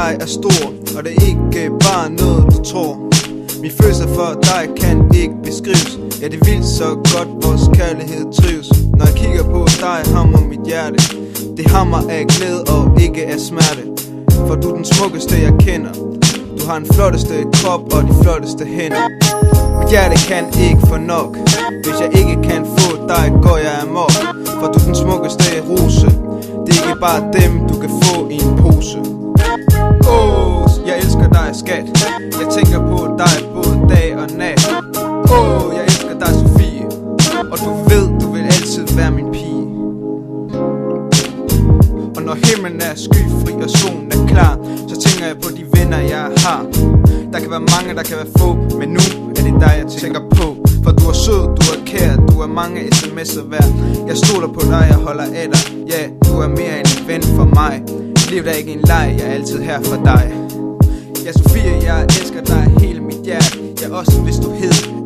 dig er stor, og det er ikke bare noget du tror. Min følelse for dig kan ikke beskrives. Ja, det er vildt så godt, vores kærlighed trives. Når jeg kigger på dig, hammer mit hjerte. Det hammer af glæde og ikke af smerte. For du er den smukkeste jeg kender. Du har den flotteste krop og de flotteste hænder. Mit hjerte kan ikke få nok. Hvis jeg ikke kan få dig, går jeg amok. For du er den smukkeste rose. Det er ikke bare dem, du kan få i en pose. Jeg elsker dig, skat. Jeg tænker på dig både dag og nat. Jeg elsker dig, Sofie. Og du ved, du vil altid være min pige. Og når himlen er skyfri og solen er klar, så tænker jeg på de venner jeg har. Der kan være mange, der kan være få, men nu er det dig jeg tænker på. For du er sød, du er kær, du er mange sms'er værd. Jeg stoler på dig, jeg holder af dig. Ja, du er mere end en ven for mig. Livet er ikke en leg, jeg er altid her for dig. Ja, Sofie, jeg elsker dig hele mit hjerte. Ja, også hvis du hed